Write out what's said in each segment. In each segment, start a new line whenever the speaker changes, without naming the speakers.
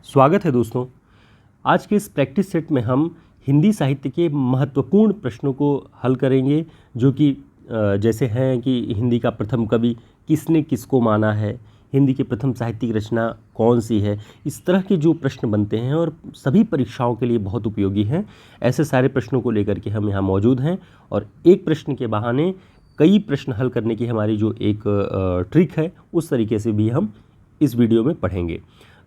स्वागत है दोस्तों। आज के इस प्रैक्टिस सेट में हम हिंदी साहित्य के महत्वपूर्ण प्रश्नों को हल करेंगे, जो कि जैसे हैं कि हिंदी का प्रथम कवि किसने किसको माना है, हिंदी की प्रथम साहित्यिक रचना कौन सी है। इस तरह के जो प्रश्न बनते हैं और सभी परीक्षाओं के लिए बहुत उपयोगी हैं, ऐसे सारे प्रश्नों को लेकर के हम यहाँ मौजूद हैं। और एक प्रश्न के बहाने कई प्रश्न हल करने की हमारी जो एक ट्रिक है, उस तरीके से भी हम इस वीडियो में पढ़ेंगे।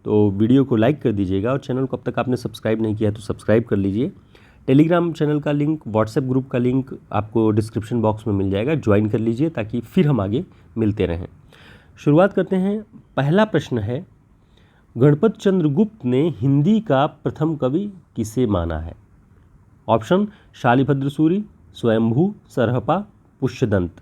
तो वीडियो को लाइक कर दीजिएगा और चैनल को अब तक आपने सब्सक्राइब नहीं किया तो सब्सक्राइब कर लीजिए। टेलीग्राम चैनल का लिंक, व्हाट्सएप ग्रुप का लिंक आपको डिस्क्रिप्शन बॉक्स में मिल जाएगा, ज्वाइन कर लीजिए ताकि फिर हम आगे मिलते रहें। शुरुआत करते हैं। पहला प्रश्न है, गणपत चंद्र गुप्त ने हिंदी का प्रथम कवि किसे माना है? ऑप्शन शालिभद्र सूरि, स्वयंभू, सरहपा, पुष्यदंत।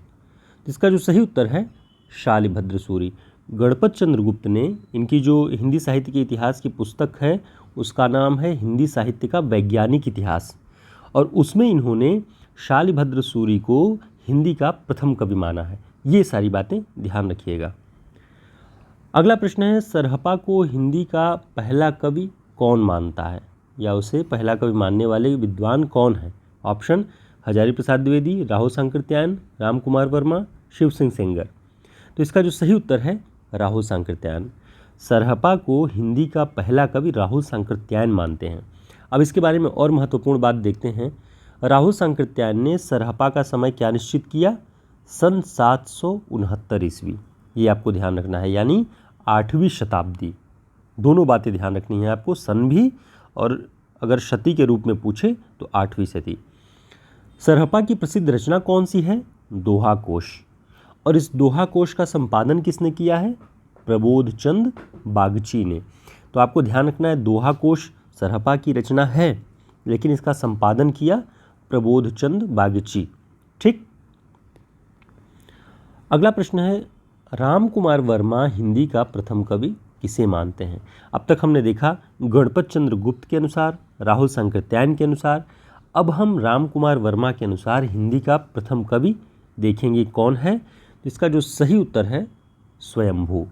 इसका जो सही उत्तर है शालिभद्र सूरि। गणपत चंद्र गुप्त ने, इनकी जो हिंदी साहित्य के इतिहास की पुस्तक है उसका नाम है हिंदी साहित्य का वैज्ञानिक इतिहास, और उसमें इन्होंने शालिभद्र सूरि को हिंदी का प्रथम कवि माना है। ये सारी बातें ध्यान रखिएगा। अगला प्रश्न है, सरहपा को हिंदी का पहला कवि कौन मानता है, या उसे पहला कवि मानने वाले विद्वान कौन है? ऑप्शन हजारी प्रसाद द्विवेदी, राहुल सांकृत्यायन, राम कुमार वर्मा, शिव सिंह सेंगर। तो इसका जो सही उत्तर है राहुल सांकृत्यायन। सरहपा को हिंदी का पहला कवि राहुल सांकृत्यायन मानते हैं। अब इसके बारे में और महत्वपूर्ण बात देखते हैं। राहुल सांकृत्यायन ने सरहपा का समय क्या निश्चित किया? सन 769 ईस्वी। ये आपको ध्यान रखना है, यानी 8वीं शताब्दी। दोनों बातें ध्यान रखनी है आपको, सन भी और अगर शती के रूप में पूछे तो 8वीं शती। सरहपा की प्रसिद्ध रचना कौन सी है? दोहा कोश। और इस दोहा कोश का संपादन किसने किया है? प्रबोध चंद बागची ने। तो आपको ध्यान रखना है, दोहा कोश सरहपा की रचना है, लेकिन इसका संपादन किया प्रबोध चंद बागची। ठीक। अगला प्रश्न है, राम कुमार वर्मा हिंदी का प्रथम कवि किसे मानते हैं? अब तक हमने देखा गणपत चंद्र गुप्त के अनुसार, राहुल सांकृत्यायन के अनुसार। अब हम राम कुमार वर्मा के अनुसार हिंदी का प्रथम कवि देखेंगे कौन है। इसका जो सही उत्तर है स्वयंभू।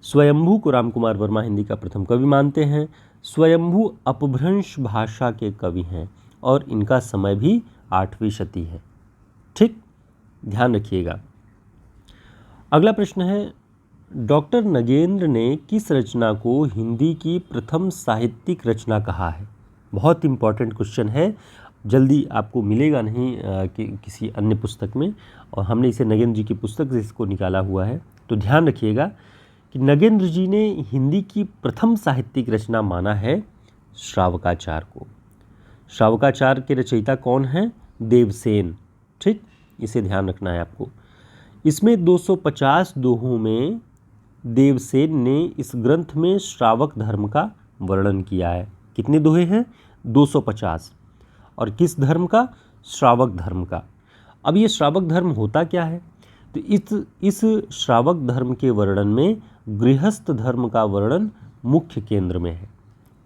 स्वयंभू को राम कुमार वर्मा हिंदी का प्रथम कवि मानते हैं। स्वयंभू अपभ्रंश भाषा के कवि हैं और इनका समय भी 8वीं शती है। ठीक, ध्यान रखिएगा। अगला प्रश्न है, डॉक्टर नगेंद्र ने किस रचना को हिंदी की प्रथम साहित्यिक रचना कहा है? बहुत इंपॉर्टेंट क्वेश्चन है, जल्दी आपको मिलेगा नहीं कि किसी अन्य पुस्तक में, और हमने इसे नगेंद्र जी की पुस्तक से इसको निकाला हुआ है। तो ध्यान रखिएगा कि नगेंद्र जी ने हिंदी की प्रथम साहित्यिक रचना माना है श्रावकाचार को। श्रावकाचार के रचयिता कौन हैं? देवसेन। ठीक, इसे ध्यान रखना है आपको। इसमें 250 दोहों में देवसेन ने इस ग्रंथ में श्रावक धर्म का वर्णन किया है। कितने दोहे हैं? 250। और किस धर्म का? श्रावक धर्म का। अब ये श्रावक धर्म होता क्या है? तो इस श्रावक धर्म के वर्णन में गृहस्थ धर्म का वर्णन मुख्य केंद्र में है,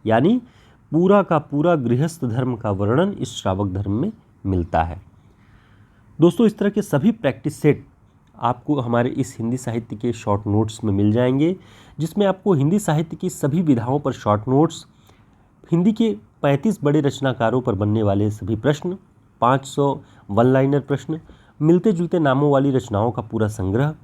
यानी पूरा का पूरा गृहस्थ धर्म का वर्णन इस श्रावक धर्म में मिलता है। दोस्तों, इस तरह के सभी प्रैक्टिस सेट आपको हमारे इस हिंदी साहित्य के शॉर्ट नोट्स में मिल जाएंगे, जिसमें आपको हिंदी साहित्य की सभी विधाओं पर शॉर्ट नोट्स, हिंदी के 35 बड़े रचनाकारों पर बनने वाले सभी प्रश्न, 500 वन लाइनर प्रश्न, मिलते जुलते नामों वाली रचनाओं का पूरा संग्रह,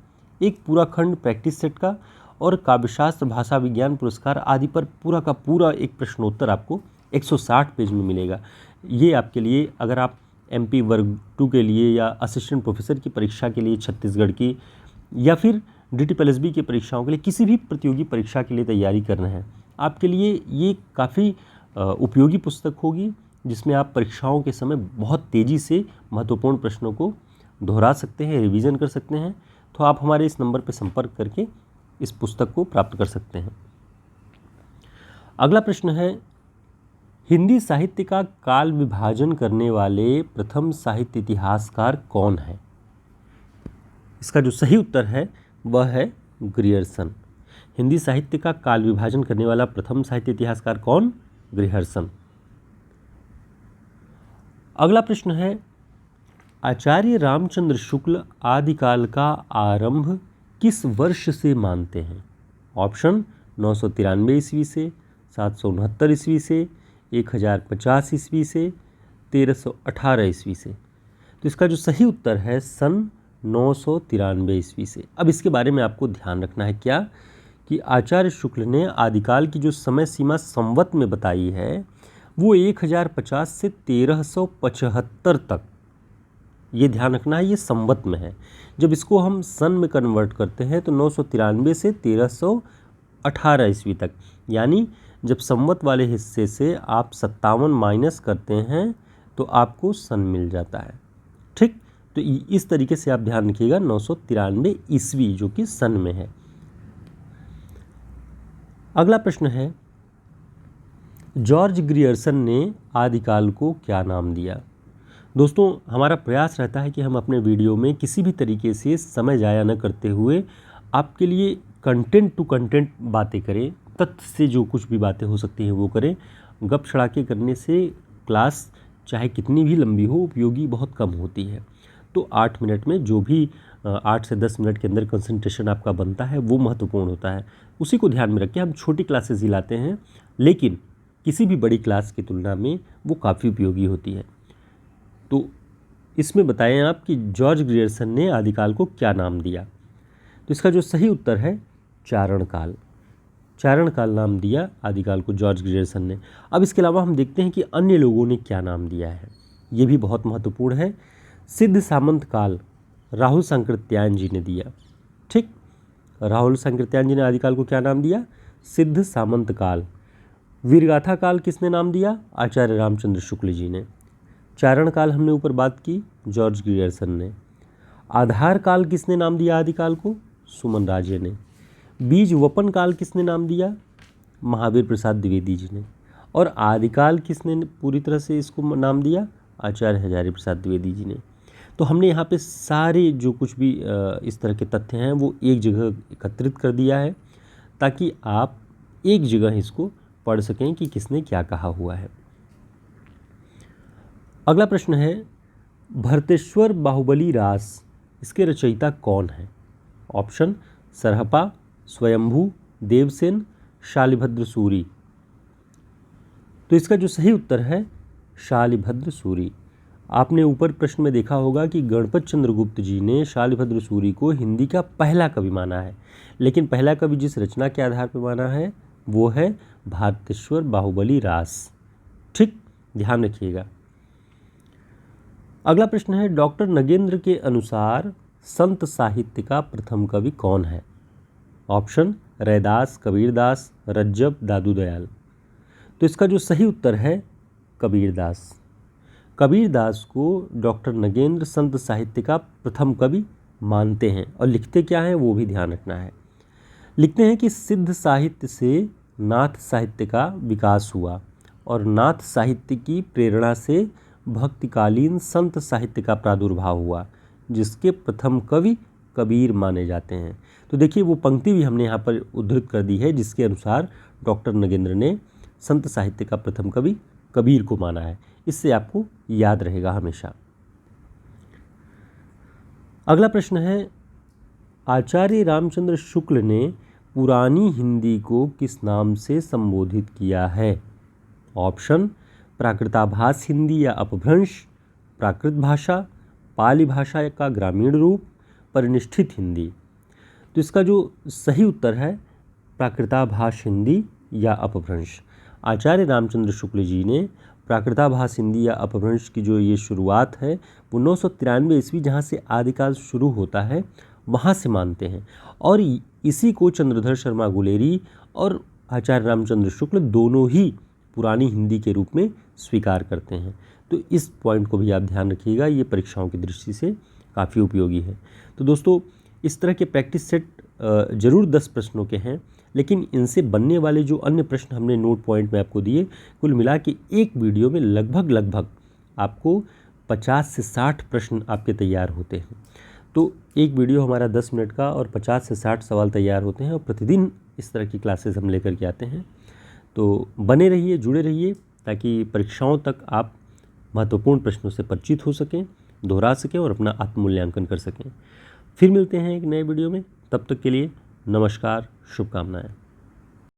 एक पूरा खंड प्रैक्टिस सेट का, और काव्यशास्त्र, भाषा विज्ञान पुरस्कार आदि पर पूरा का पूरा एक प्रश्नोत्तर आपको 160 पेज में मिलेगा। ये आपके लिए, अगर आप MP वर्ग 2 के लिए या असिस्टेंट प्रोफेसर की परीक्षा के लिए छत्तीसगढ़ की, या फिर DTPLSB की परीक्षाओं के लिए, किसी भी प्रतियोगी परीक्षा के लिए तैयारी कर रहे हैं, आपके लिए ये काफ़ी उपयोगी पुस्तक होगी, जिसमें आप परीक्षाओं के समय बहुत तेज़ी से महत्वपूर्ण प्रश्नों को दोहरा सकते हैं, रिवीजन कर सकते हैं। तो आप हमारे इस नंबर पर संपर्क करके इस पुस्तक को प्राप्त कर सकते हैं। अगला प्रश्न है, हिंदी साहित्य का काल विभाजन करने वाले प्रथम साहित्य इतिहासकार कौन है? इसका जो सही उत्तर है वह है ग्रियर्सन। हिंदी साहित्य का काल विभाजन करने वाला प्रथम साहित्य इतिहासकार कौन? ग्रियर्सन। अगला प्रश्न है, आचार्य रामचंद्र शुक्ल आदिकाल का आरंभ किस वर्ष से मानते हैं? ऑप्शन 993 ईस्वी से, 769 ईस्वी से, 1050 ईस्वी से, 1318 ईस्वी से। तो इसका जो सही उत्तर है सन 993 ईस्वी से। अब इसके बारे में आपको ध्यान रखना है क्या कि आचार्य शुक्ल ने आदिकाल की जो समय सीमा संवत में बताई है वो 1050 से 1375 तक, ये ध्यान रखना है, ये संवत में है। जब इसको हम सन में कन्वर्ट करते हैं तो 993 से 1318 ईस्वी तक, यानी जब संवत वाले हिस्से से आप 57 माइनस करते हैं तो आपको सन मिल जाता है। ठीक, तो इस तरीके से आप ध्यान रखिएगा 993 ईस्वी जो कि सन में है। अगला प्रश्न है, जॉर्ज ग्रियर्सन ने आदिकाल को क्या नाम दिया? दोस्तों, हमारा प्रयास रहता है कि हम अपने वीडियो में किसी भी तरीके से समय जाया न करते हुए आपके लिए कंटेंट टू कंटेंट बातें करें, तथ्य से जो कुछ भी बातें हो सकती हैं वो करें। गप छड़ाके करने से क्लास चाहे कितनी भी लंबी हो उपयोगी बहुत कम होती है। तो 8 मिनट में जो भी 8 से 10 मिनट के अंदर कंसंट्रेशन आपका बनता है वो महत्वपूर्ण होता है। उसी को ध्यान में रख के हम छोटी क्लासेस ही लाते हैं, लेकिन किसी भी बड़ी क्लास की तुलना में वो काफ़ी उपयोगी होती है। तो इसमें बताएं आप कि जॉर्ज ग्रियर्सन ने आदिकाल को क्या नाम दिया? तो इसका जो सही उत्तर है चारणकाल। चारणकाल नाम दिया आदिकाल को जॉर्ज ग्रियर्सन ने। अब इसके अलावा हम देखते हैं कि अन्य लोगों ने क्या नाम दिया है, ये भी बहुत महत्वपूर्ण है। सिद्ध सामंत काल राहुल सांकृत्यायन जी ने दिया। ठीक, राहुल सांकृत्यायन जी ने आदिकाल को क्या नाम दिया? सिद्ध सामंत काल। वीरगाथा काल किसने नाम दिया? आचार्य रामचंद्र शुक्ल जी ने। चारण काल हमने ऊपर बात की, जॉर्ज ग्रियर्सन ने। आधार काल किसने नाम दिया आदिकाल को? सुमन राजे ने। बीज वपन काल किसने नाम दिया? महावीर प्रसाद द्विवेदी जी ने। और आदिकाल किसने पूरी तरह से इसको नाम दिया? आचार्य हजारी प्रसाद द्विवेदी जी ने। तो हमने यहाँ पे सारे जो कुछ भी इस तरह के तथ्य हैं वो एक जगह एकत्रित कर दिया है ताकि आप एक जगह इसको पढ़ सकें कि किसने क्या कहा हुआ है। अगला प्रश्न है, भरतेश्वर बाहुबली रास इसके रचयिता कौन है? ऑप्शन सरहपा, स्वयंभू, देवसेन, शालिभद्र सूरी। तो इसका जो सही उत्तर है शालिभद्र सूरी। आपने ऊपर प्रश्न में देखा होगा कि गणपत चंद्र गुप्त जी ने शालिभद्र सूरी को हिंदी का पहला कवि माना है, लेकिन पहला कवि जिस रचना के आधार पर माना है वो है भारतेश्वर बाहुबली रास। ठीक, ध्यान रखिएगा। अगला प्रश्न है, डॉक्टर नगेंद्र के अनुसार संत साहित्य का प्रथम कवि कौन है? ऑप्शन रैदास, कबीरदास, रज्जब, दादू दयाल। तो इसका जो सही उत्तर है कबीरदास। कबीरदास को डॉक्टर नगेंद्र संत साहित्य का प्रथम कवि मानते हैं और लिखते क्या है वो भी ध्यान रखना है। लिखते हैं कि सिद्ध साहित्य से नाथ साहित्य का विकास हुआ और नाथ साहित्य की प्रेरणा से भक्तिकालीन संत साहित्य का प्रादुर्भाव हुआ, जिसके प्रथम कवि कबीर माने जाते हैं। तो देखिए वो पंक्ति भी हमने यहाँ पर उद्धृत कर दी है जिसके अनुसार डॉक्टर नगेंद्र ने संत साहित्य का प्रथम कवि कबीर को माना है। इससे आपको याद रहेगा हमेशा। अगला प्रश्न है, आचार्य रामचंद्र शुक्ल ने पुरानी हिंदी को किस नाम से संबोधित किया है? ऑप्शन प्राकृताभास हिंदी या अपभ्रंश, प्राकृत भाषा, पाली भाषा का ग्रामीण रूप, परिनिष्ठित हिंदी। तो इसका जो सही उत्तर है प्राकृताभास हिंदी या अपभ्रंश। आचार्य रामचंद्र शुक्ल जी ने प्राकृताभास हिंदी या अपभ्रंश की जो ये शुरुआत है वो 993 ईस्वी जहाँ से आदिकाल शुरू होता है वहाँ से मानते हैं और इसी को चंद्रधर शर्मा गुलेरी और आचार्य रामचंद्र शुक्ल दोनों ही पुरानी हिंदी के रूप में स्वीकार करते हैं। तो इस पॉइंट को भी आप ध्यान रखिएगा, ये परीक्षाओं की दृष्टि से काफ़ी उपयोगी है। तो दोस्तों इस तरह के प्रैक्टिस सेट जरूर 10 प्रश्नों के हैं, लेकिन इनसे बनने वाले जो अन्य प्रश्न हमने नोट पॉइंट में आपको दिए, कुल मिला के एक वीडियो में लगभग आपको 50 से 60 प्रश्न आपके तैयार होते हैं। तो एक वीडियो हमारा 10 मिनट का और 50 से 60 सवाल तैयार होते हैं और प्रतिदिन इस तरह की क्लासेस हम लेकर के आते हैं। तो बने रहिए, जुड़े रहिए ताकि परीक्षाओं तक आप महत्वपूर्ण प्रश्नों से परिचित हो सकें, दोहरा सकें और अपना आत्ममूल्यांकन कर सकें। फिर मिलते हैं एक नए वीडियो में, तब तक के लिए नमस्कार, शुभकामनाएं।